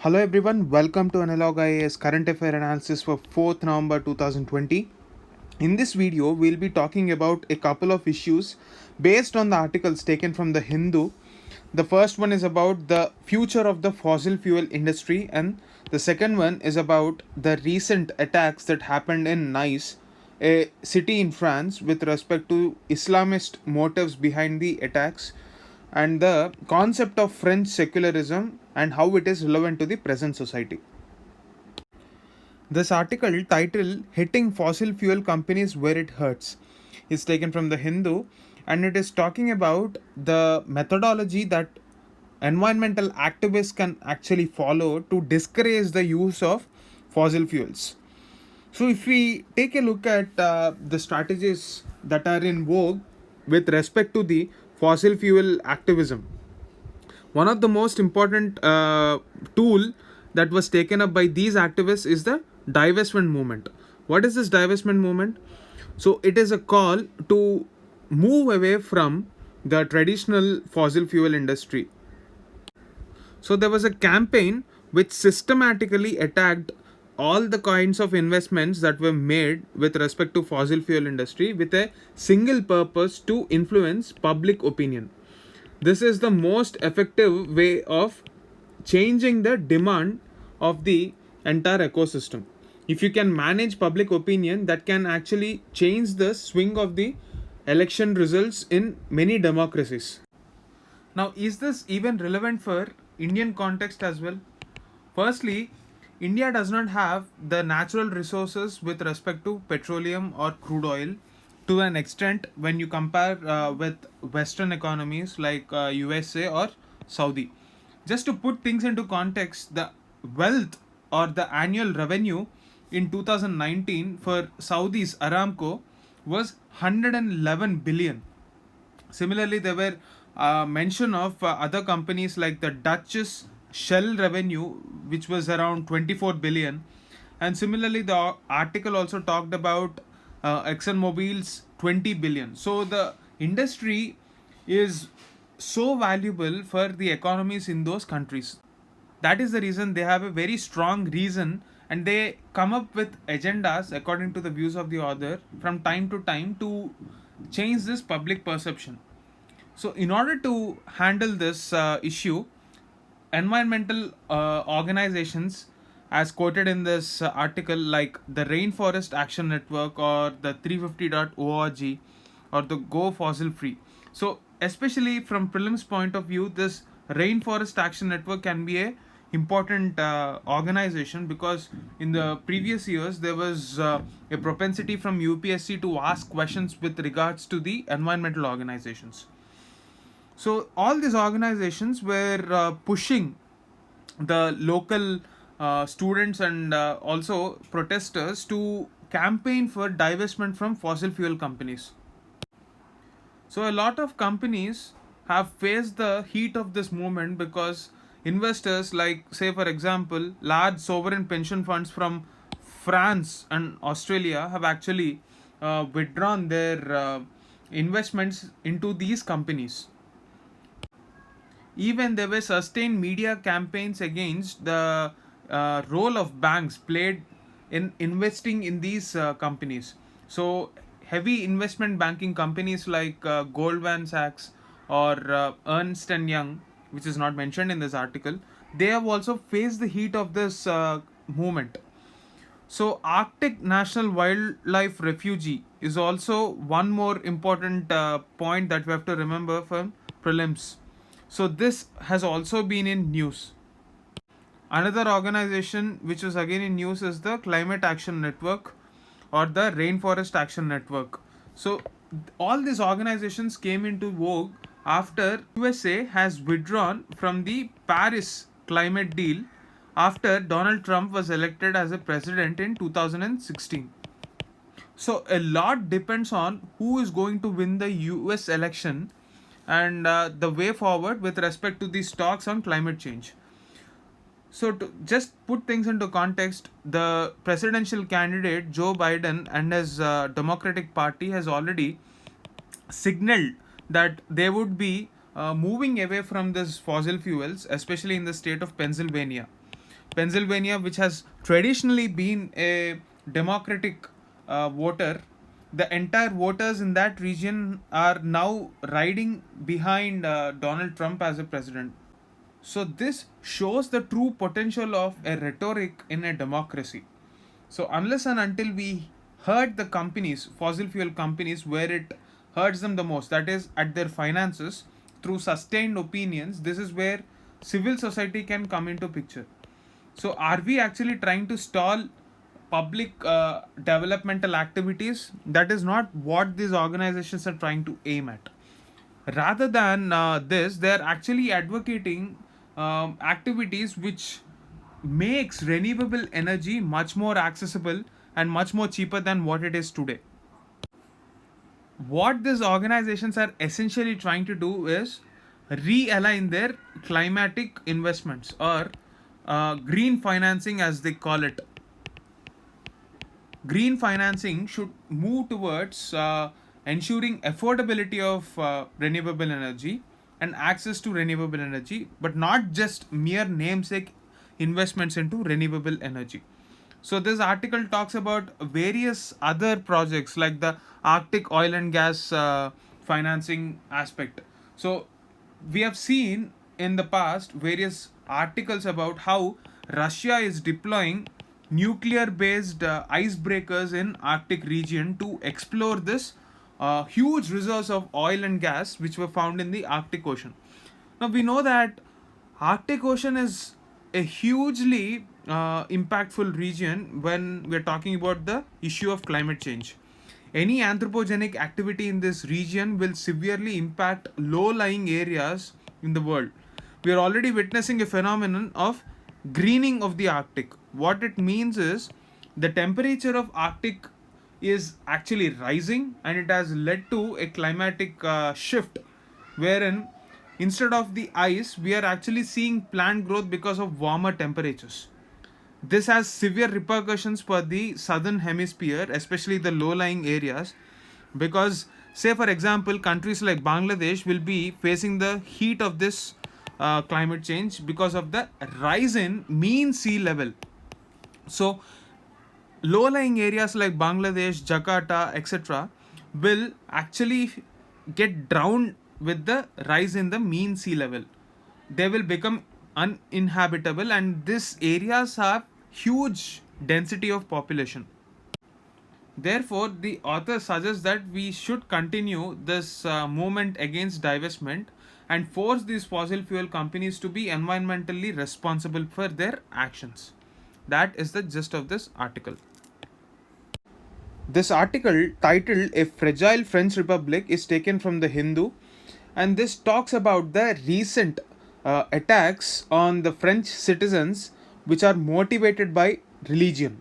Hello everyone, welcome to Analog IAS Current Affair Analysis for 4th November 2020. In this video, we'll be talking about a couple of issues based on the articles taken from the Hindu. The first one is about the future of the fossil fuel industry, and the second one is about the recent attacks that happened in Nice, a city in France, with respect to Islamist motives behind the attacks and the concept of French secularism and how it is relevant to the present society. This article titled Hitting Fossil Fuel Companies Where It Hurts is taken from the Hindu, and it is talking about the methodology that environmental activists can actually follow to discourage the use of fossil fuels. So, if we take a look at the strategies that are in vogue with respect to the fossil fuel activism, one of the most important tool that was taken up by these activists is the divestment movement. What is this divestment movement? So it is a call to move away from the traditional fossil fuel industry. So there was a campaign which systematically attacked all the kinds of investments that were made with respect to fossil fuel industry with a single purpose to influence public opinion. This is the most effective way of changing the demand of the entire ecosystem. If you can manage public opinion, that can actually change the swing of the election results in many democracies. Now, is this even relevant for Indian context as well? Firstly, India does not have the natural resources with respect to petroleum or crude oil to an extent when you compare with Western economies like USA or Saudi. Just to put things into context, the wealth or the annual revenue in 2019 for Saudi's Aramco was 111 billion. Similarly, there were mention of other companies like the Dutch's Shell revenue, which was around 24 billion. And similarly, the article also talked about ExxonMobil's 20 billion. So the industry is so valuable for the economies in those countries. That is the reason they have a very strong reason, and they come up with agendas according to the views of the author from time to time to change this public perception. So in order to handle this issue, environmental organizations, as quoted in this article, like the Rainforest Action Network or the 350.org or the Go Fossil Free. So especially from prelims point of view, this Rainforest Action Network can be a important organization, because in the previous years there was a propensity from UPSC to ask questions with regards to the environmental organizations. So all these organizations were pushing the local students and also protesters to campaign for divestment from fossil fuel companies. So a lot of companies have faced the heat of this movement, because investors, like say for example large sovereign pension funds from France and Australia, have actually withdrawn their investments into these companies. Even there were sustained media campaigns against the role of banks played in investing in these companies. So, heavy investment banking companies like Goldman Sachs or Ernst and Young, which is not mentioned in this article, they have also faced the heat of this movement. So, Arctic National Wildlife Refuge is also one more important point that we have to remember from prelims. So, this has also been in news. Another organization which was again in news is the Climate Action Network or the Rainforest Action Network. So, all these organizations came into vogue after USA has withdrawn from the Paris climate deal after Donald Trump was elected as a president in 2016. So a lot depends on who is going to win the US election and the way forward with respect to these talks on climate change. So to just put things into context, the presidential candidate Joe Biden and his Democratic Party has already signaled that they would be moving away from this fossil fuels, especially in the state of Pennsylvania. Pennsylvania, which has traditionally been a democratic voter, the entire voters in that region are now riding behind Donald Trump as a president. So this shows the true potential of a rhetoric in a democracy. So unless and until we hurt the companies, fossil fuel companies, where it hurts them the most, that is at their finances through sustained opinions, this is where civil society can come into picture. So are we actually trying to stall public developmental activities? That is not what these organizations are trying to aim at. Rather than this, they are actually advocating activities which makes renewable energy much more accessible and much more cheaper than what it is today. What these organizations are essentially trying to do is realign their climatic investments, or green financing as they call it. Green financing should move towards ensuring affordability of renewable energy and access to renewable energy, but not just mere namesake investments into renewable energy. So this article talks about various other projects like the Arctic oil and gas financing aspect. So we have seen in the past various articles about how Russia is deploying nuclear based icebreakers in Arctic region to explore this huge reserves of oil and gas which were found in the Arctic Ocean. Now we know that Arctic Ocean is a hugely impactful region when we're talking about the issue of climate change. Any anthropogenic activity in this region will severely impact low-lying areas in the world. We are already witnessing a phenomenon of greening of the Arctic. What it means is the temperature of Arctic is actually rising, and it has led to a climatic shift wherein instead of the ice we are actually seeing plant growth because of warmer temperatures. This has severe repercussions for the southern hemisphere, especially the low lying areas, because, say, for example, countries like Bangladesh will be facing the heat of this climate change because of the rise in mean sea level. So, low lying areas like Bangladesh, Jakarta, etc., will actually get drowned with the rise in the mean sea level. They will become uninhabitable, and these areas have huge density of population. Therefore, the author suggests that we should continue this movement against divestment and force these fossil fuel companies to be environmentally responsible for their actions. That is the gist of this article. This article, titled A Fragile French Republic, is taken from the Hindu, and this talks about the recent attacks on the French citizens which are motivated by religion.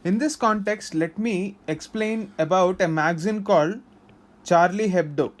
In this context, let me explain about a magazine called Charlie Hebdo.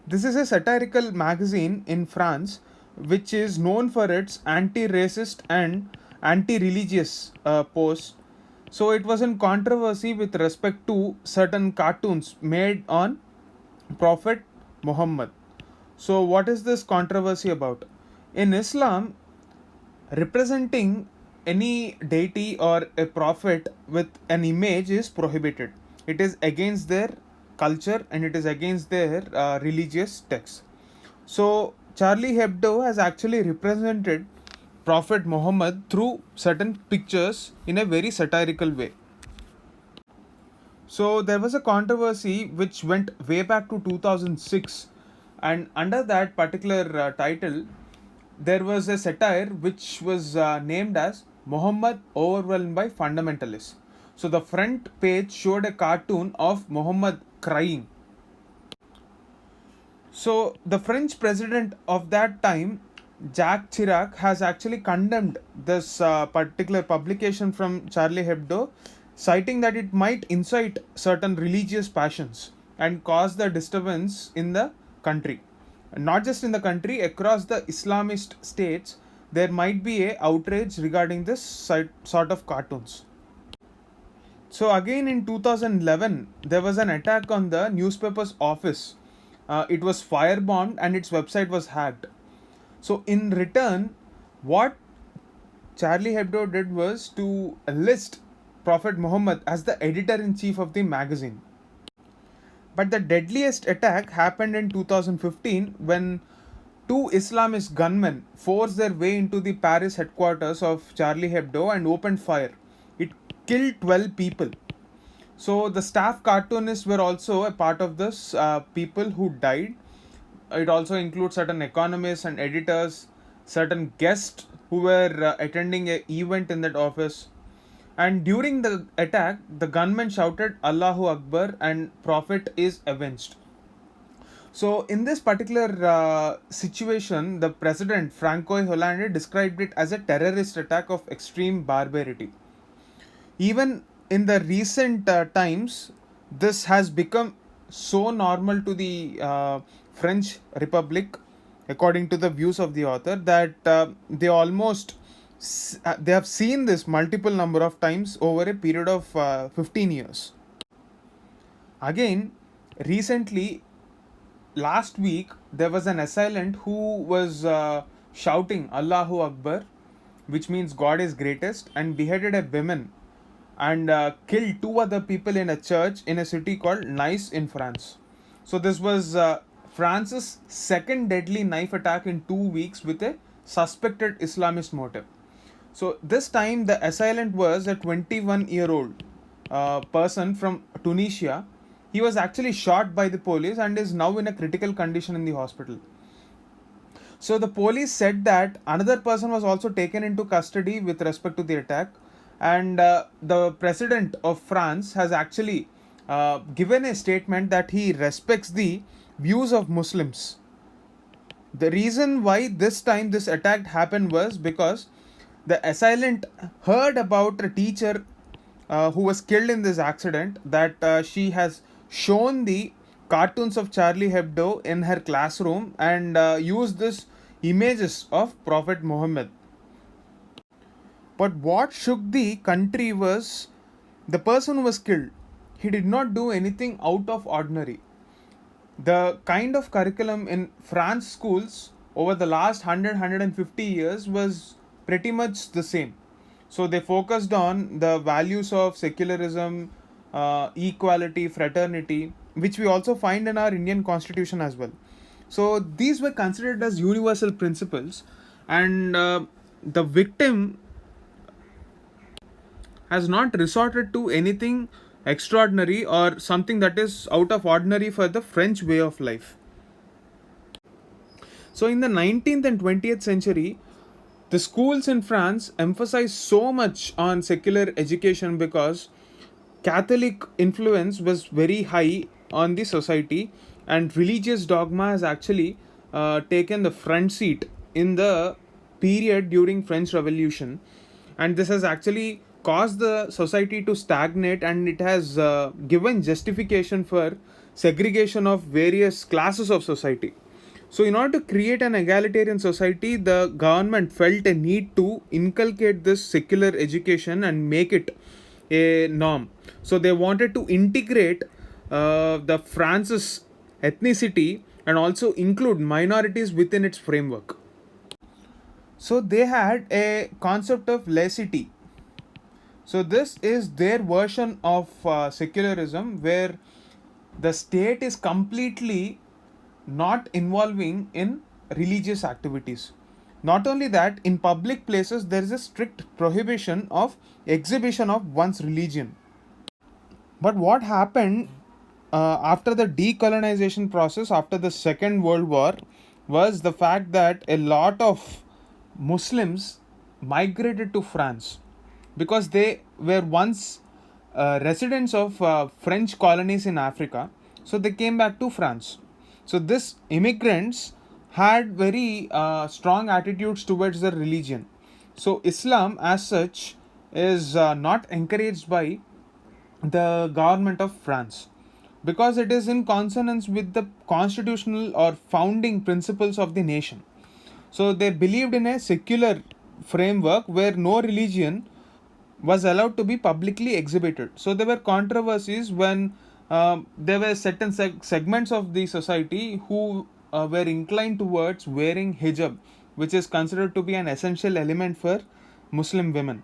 This is a satirical magazine in France which is known for its anti racist and anti religious posts. So, it was in controversy with respect to certain cartoons made on Prophet Muhammad. So, what is this controversy about? In Islam, representing any deity or a prophet with an image is prohibited. It is against their culture and it is against their religious texts. So, Charlie Hebdo has actually represented Prophet Muhammad through certain pictures in a very satirical way. So there was a controversy which went way back to 2006, and under that particular title, there was a satire which was named as Muhammad Overwhelmed by Fundamentalists. So the front page showed a cartoon of Muhammad crying. So the French president of that time, Jacques Chirac, has actually condemned this particular publication from Charlie Hebdo, citing that it might incite certain religious passions and cause the disturbance in the country. Not just in the country, across the Islamist states, there might be a outrage regarding this sort of cartoons. So again in 2011, there was an attack on the newspaper's office. It was firebombed and its website was hacked. So in return, What Charlie Hebdo did was to list Prophet Muhammad as the editor in chief of the magazine. But the deadliest attack happened in 2015 when two Islamist gunmen forced their way into the Paris headquarters of Charlie Hebdo and opened fire. It killed 12 people. So the staff cartoonists were also a part of this people who died. It also includes certain economists and editors, certain guests who were attending a event in that office. And during the attack, the gunmen shouted Allahu Akbar and Prophet is avenged. So, in this particular situation, the president Francois Hollande described it as a terrorist attack of extreme barbarity. Even in the recent times, this has become so normal to the French Republic, according to the views of the author, that they have seen this multiple number of times over a period of 15 years. Again, recently, last week, there was an assailant who was shouting Allahu Akbar, which means God is greatest, and beheaded a woman and killed two other people in a church in a city called Nice in France. So, this was France's second deadly knife attack in 2 weeks with a suspected Islamist motive. So, this time the assailant was a 21-year-old person from Tunisia. He was actually shot by the police and is now in a critical condition in the hospital. So the police said that another person was also taken into custody with respect to the attack, and the president of France has actually given a statement that he respects the views of Muslims. The reason why this time this attack happened was because the assailant heard about a teacher who was killed in this accident, that she has shown the cartoons of Charlie Hebdo in her classroom and used this images of Prophet Muhammad. But what shook the country was the person who was killed. He did not do anything out of ordinary. The kind of curriculum in France schools over the last 150 years was pretty much the same. So they focused on the values of secularism, equality, fraternity, which we also find in our Indian constitution as well. So these were considered as universal principles, and the victim has not resorted to anything extraordinary or something that is out of ordinary for the French way of life. So in the 19th and 20th century, the schools in France emphasized so much on secular education because Catholic influence was very high on the society, and religious dogma has actually taken the front seat in the period during French Revolution, and this has actually caused the society to stagnate, and it has given justification for segregation of various classes of society. So, in order to create an egalitarian society, the government felt a need to inculcate this secular education and make it a norm. So, they wanted to integrate the France's ethnicity and also include minorities within its framework. So, they had a concept of laicity. So, this is their version of secularism, where the state is completely not involving in religious activities. Not only that, in public places there is a strict prohibition of exhibition of one's religion. But what happened after the decolonization process after the Second World War was the fact that a lot of Muslims migrated to France because they were once residents of French colonies in Africa. So they came back to France. So these immigrants had very strong attitudes towards their religion. So Islam, as such, is not encouraged by the government of France because it is in consonance with the constitutional or founding principles of the nation. So they believed in a secular framework where no religion was allowed to be publicly exhibited. So there were controversies when there were certain segments of the society who were inclined towards wearing hijab which is considered to be an essential element for Muslim women.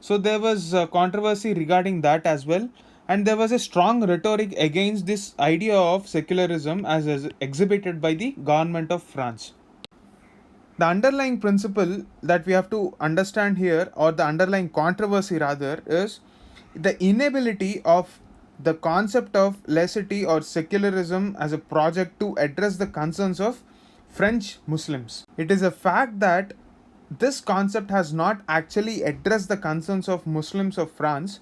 So there was controversy regarding that as well, and there was a strong rhetoric against this idea of secularism as exhibited by the government of France. The underlying principle that we have to understand here, or the underlying controversy rather, is the inability of the concept of laicity or secularism as a project to address the concerns of French Muslims. It is a fact that this concept has not actually addressed the concerns of Muslims of France,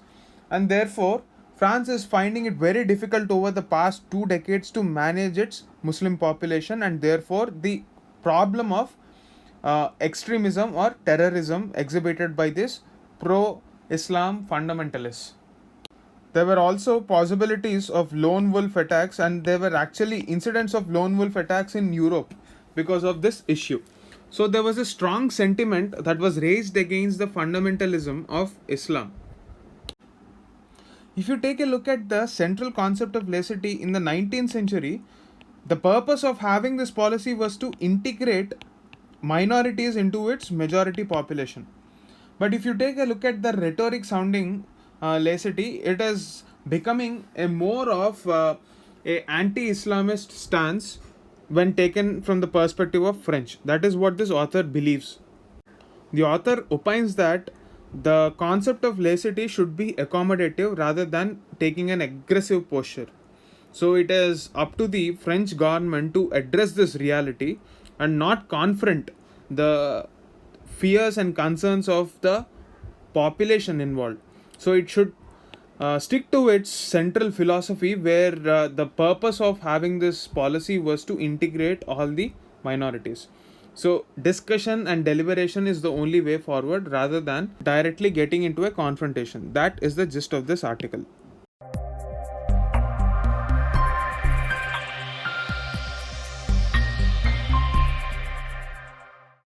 and therefore France is finding it very difficult over the past 2 decades to manage its Muslim population, and therefore the problem of extremism or terrorism exhibited by this pro Islam fundamentalists. There were also possibilities of lone wolf attacks, and there were actually incidents of lone wolf attacks in Europe because of this issue. So there was a strong sentiment that was raised against the fundamentalism of Islam. If you take a look at the central concept of laicity in the 19th century, the purpose of having this policy was to integrate minorities into its majority population. But if you take a look at the rhetoric sounding laicity, it is becoming a more of a anti-Islamist stance when taken from the perspective of French. That is what this author believes. The author opines that the concept of laicity should be accommodative rather than taking an aggressive posture. So it is up to the French government to address this reality and not confront the fears and concerns of the population involved. So it should stick to its central philosophy, where the purpose of having this policy was to integrate all the minorities. So discussion and deliberation is the only way forward rather than directly getting into a confrontation. That is the gist of this article.